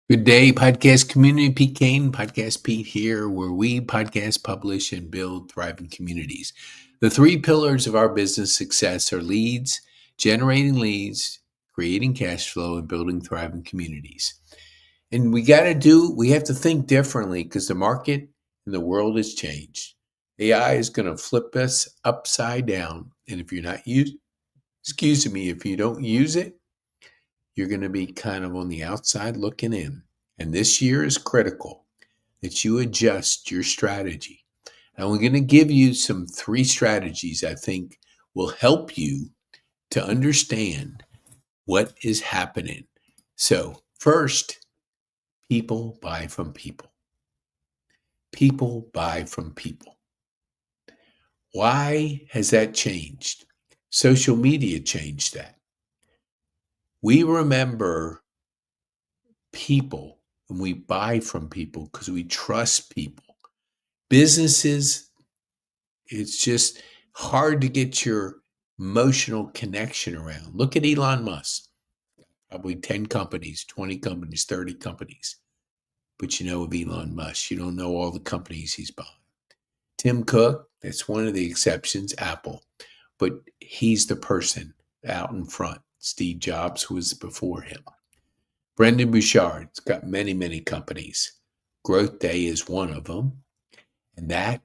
Good day, podcast community. Pete Kane, Podcast Pete here, where we podcast, publish, and build thriving communities. The three pillars of our business success are leads, generating leads, creating cash flow, and building thriving communities. And we have to think differently because the market and the world has changed. AI is going to flip us upside down. And if you're not if you don't use it, you're going to be kind of on the outside looking in. And this year is critical that you adjust your strategy. And we're going to give you some three strategies I think will help you to understand what is happening. So, first, people buy from people. People buy from people. Why has that changed? Social media changed that. We remember people and we buy from people because we trust people. Businesses, it's just hard to get your emotional connection around. Look at Elon Musk, probably 10 companies, 20 companies, 30 companies. But you know of Elon Musk, you don't know all the companies he's buying. Tim Cook, that's one of the exceptions, Apple. But he's the person out in front. Steve Jobs was before him. Brendan Bouchard's got many, many companies. Growth Day is one of them. And that,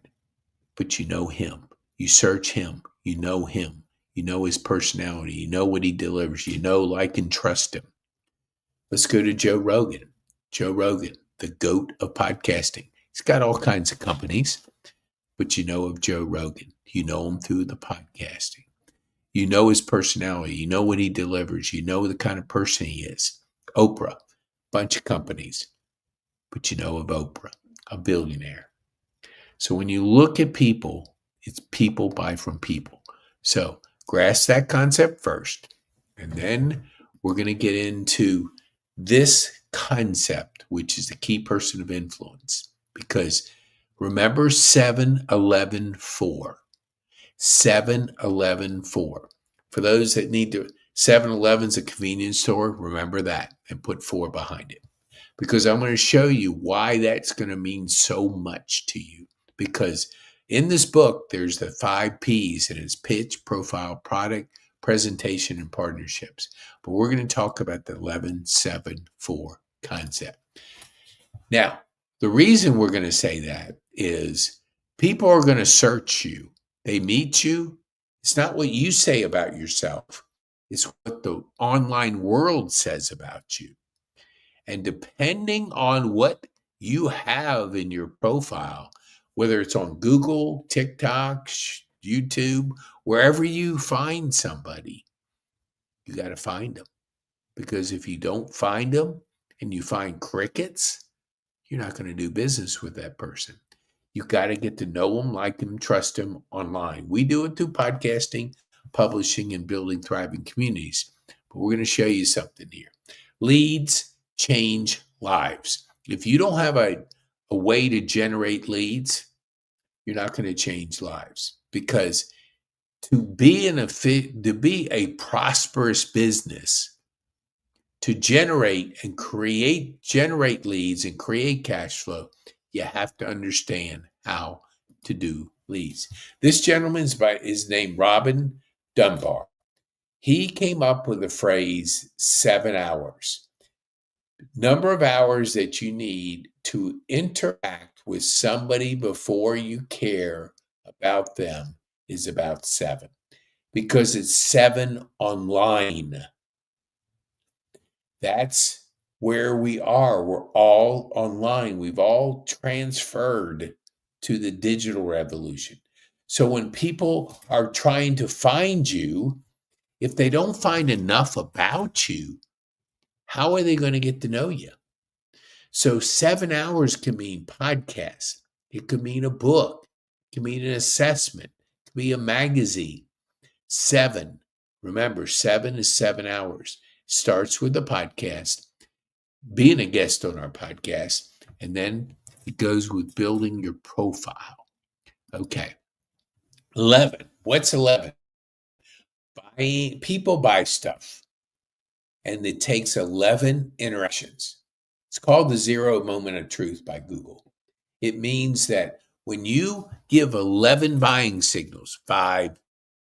but you know him. You search him. You know him. You know his personality. You know what he delivers. You know, like, and trust him. Let's go to Joe Rogan. Joe Rogan, the GOAT of podcasting. He's got all kinds of companies, but you know of Joe Rogan. You know him through the podcasting. You know his personality. You know what he delivers. You know the kind of person he is. Oprah, bunch of companies, but you know of Oprah, a billionaire. So when you look at people, it's people buy from people. So grasp that concept first. And then we're going to get into this concept, which is the key person of influence. Because remember 7-11-4. 7-11-4. For those that need to, 7-Eleven's a convenience store, remember that and put 4 behind it. Because I'm going to show you why that's going to mean so much to you. Because in this book, there's the 5 P's, and it's pitch, profile, product, presentation, and partnerships. But we're going to talk about the 11-7-4 concept. Now, the reason we're going to say that is people are going to search you. They meet you. It's not what you say about yourself. It's what the online world says about you. And depending on what you have in your profile, whether it's on Google, TikTok, YouTube, wherever you find somebody, you got to find them. Because if you don't find them and you find crickets, you're not going to do business with that person. You got to get to know them, like them, trust them online. We do it through podcasting, publishing, and building thriving communities. But we're going to show you something here. Leads change lives. If you don't have a way to generate leads, you're not going to change lives. Because to be a prosperous business, to generate leads and create cash flow, you have to understand how to do leads. This gentleman is named Robin Dunbar. He came up with the phrase 7 hours. Number of hours that you need to interact with somebody before you care about them is about 7, because it's 7 online. That's where we are. We're all online. We've all transferred to the digital revolution. So when people are trying to find you, if they don't find enough about you, how are they going to get to know you? So 7 hours can mean podcasts. It could mean a book. It could mean an assessment. It could be a magazine. 7. Remember, 7 is 7 hours. Starts with the podcast, being a guest on our podcast, and then it goes with building your profile. Okay. 11. What's 11? People buy stuff, and it takes 11 interactions. It's called the Zero Moment of Truth by Google. It means that when you give 11 buying signals, 5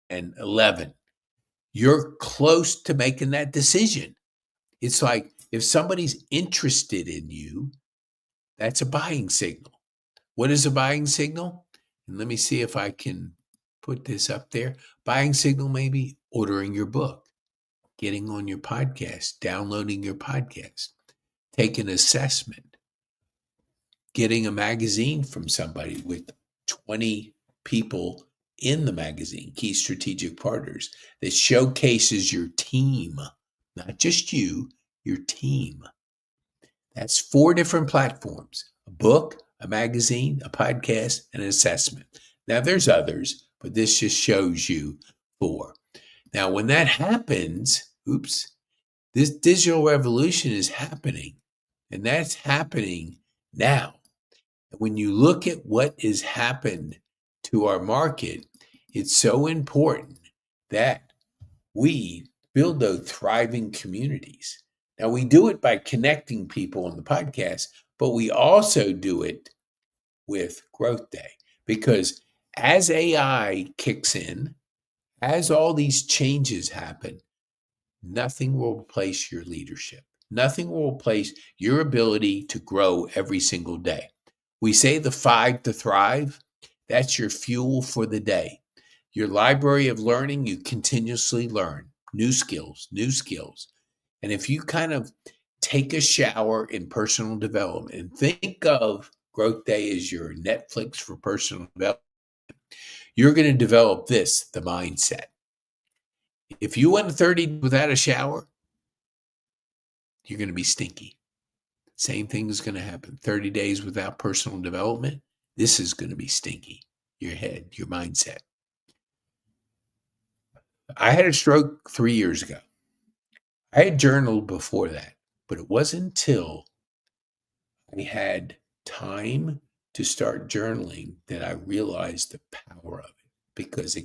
and 11, you're close to making that decision. It's like if somebody's interested in you, that's a buying signal. What is a buying signal? And let me see if I can put this up there. Buying signal, maybe ordering your book, getting on your podcast, downloading your podcast, take an assessment, getting a magazine from somebody with 20 people in the magazine, key strategic partners, that showcases your team, not just you, your team. That's 4 different platforms: a book, a magazine, a podcast, and an assessment. Now, there's others, but this just shows you 4. Now, when that happens, this digital revolution is happening, and that's happening now. And when you look at what has happened to our market, it's so important that we build those thriving communities. Now, we do it by connecting people on the podcast, but we also do it with Growth Day, because as AI kicks in, as all these changes happen, nothing will replace your leadership. Nothing will replace your ability to grow every single day. We say the 5 to thrive. That's your fuel for the day. Your library of learning, you continuously learn new skills, new skills. And if you kind of take a shower in personal development and think of Growth Day as your Netflix for personal development, you're going to develop the mindset. If you went 30 without a shower, you're going to be stinky. Same thing is going to happen. 30 days without personal development, this is going to be stinky. Your head, your mindset. I had a stroke 3 years ago. I had journaled before that, but it wasn't until I had time to start journaling that I realized the power of it, because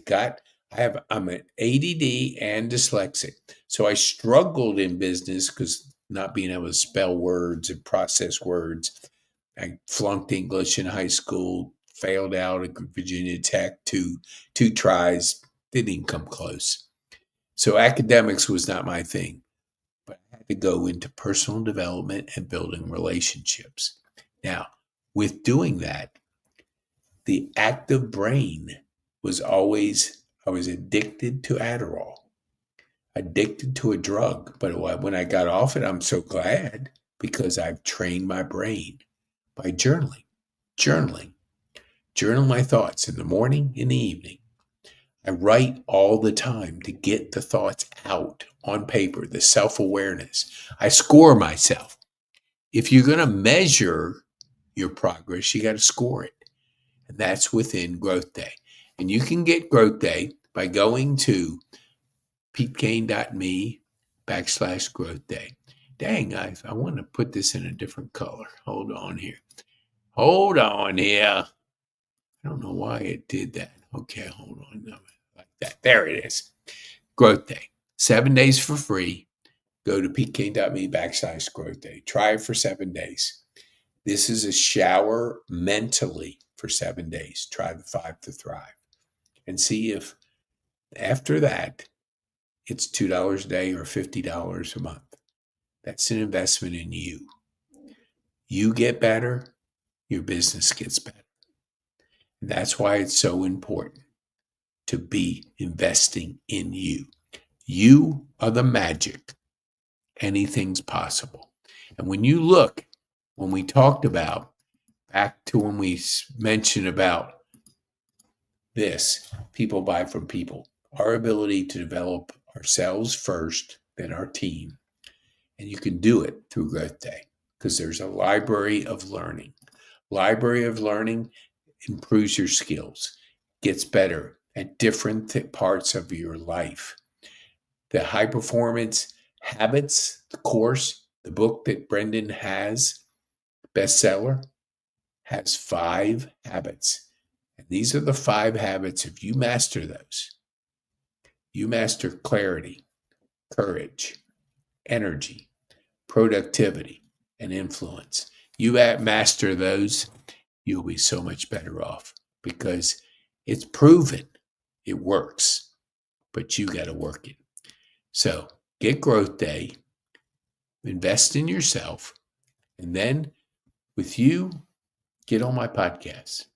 I'm an ADD and dyslexic. So I struggled in business because not being able to spell words and process words. I flunked English in high school, failed out at Virginia Tech, two tries, didn't even come close. So academics was not my thing, but I had to go into personal development and building relationships. Now, with doing that, the active brain was always, I was addicted to Adderall, addicted to a drug. But when I got off it, I'm so glad, because I've trained my brain by journaling. Journal my thoughts in the morning, in the evening. I write all the time to get the thoughts out on paper, the self-awareness. I score myself. If you're going to measure your progress, you got to score it. And that's within Growth Day. And you can get Growth Day by going to petekane.me/Growth Day. Dang, I want to put this in a different color. Hold on here. I don't know why it did that. Okay, hold on. No, like that. There it is. Growth Day. 7 days for free. Go to petekane.me/Growth Day. Try it for 7 days. This is a shower mentally for 7 days. Try the 5 to thrive. And see if after that, it's $2 a day or $50 a month. That's an investment in you. You get better, your business gets better. And that's why it's so important to be investing in you. You are the magic. Anything's possible. And when you look, when we talked about, back to when we mentioned about this, people buy from people, our ability to develop ourselves first, then our team. And you can do it through Growth Day, because there's a library of learning. Library of learning improves your skills, gets better at different parts of your life. The High Performance Habits, the course, the book that Brendan has, bestseller, has 5 habits. And these are the 5 habits. If you master those, you master clarity, courage, energy, productivity, and influence. You master those, you'll be so much better off because it's proven it works, but you got to work it. So get Growth Day, invest in yourself, and then with you, get on my podcast.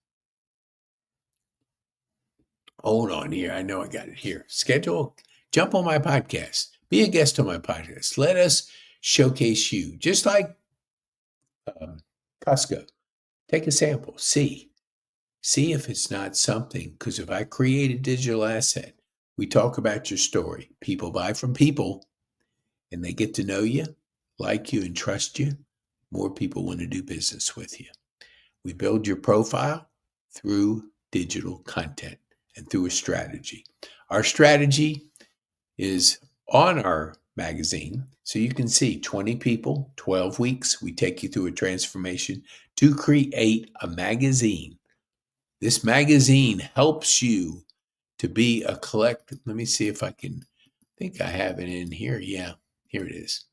Hold on here. I know I got it here. Jump on my podcast. Be a guest on my podcast. Let us showcase you. Just like Costco. Take a sample. See if it's not something. Because if I create a digital asset, we talk about your story. People buy from people, and they get to know you, like you, and trust you. More people want to do business with you. We build your profile through digital content and through a strategy. Our strategy is on our magazine. So you can see 20 people, 12 weeks. We take you through a transformation to create a magazine. This magazine helps you to be a collective. Let me see if I think I have it in here. Yeah, here it is.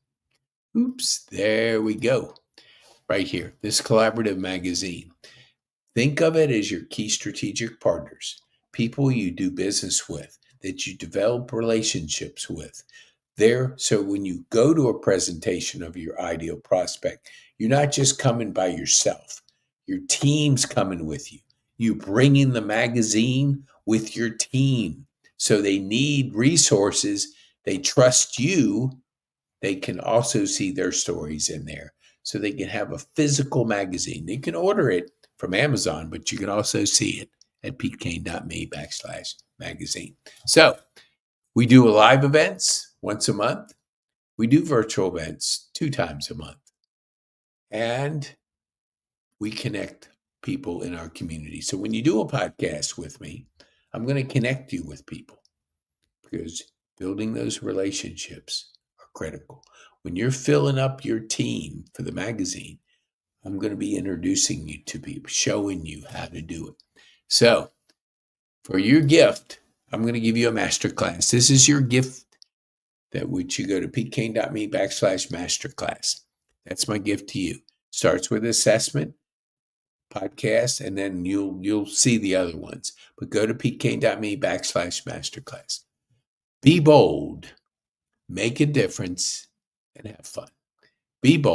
Oops, there we go. Right here, this collaborative magazine. Think of it as your key strategic partners, people you do business with, that you develop relationships with. So when you go to a presentation of your ideal prospect, you're not just coming by yourself. Your team's coming with you. You bring in the magazine with your team. So they need resources. They trust you. They can also see their stories in there. So they can have a physical magazine. They can order it from Amazon, but you can also see it at petekane.me/magazine. So we do live events once a month. We do virtual events 2 times a month. And we connect people in our community. So when you do a podcast with me, I'm going to connect you with people because building those relationships are critical. When you're filling up your team for the magazine, I'm going to be introducing you to people, showing you how to do it. So for your gift, I'm going to give you a masterclass. This is your gift that which you go to petekane.me/masterclass. That's my gift to you. Starts with assessment, podcast, and then you'll see the other ones. But go to petekane.me/masterclass. Be bold, make a difference, and have fun. Be bold.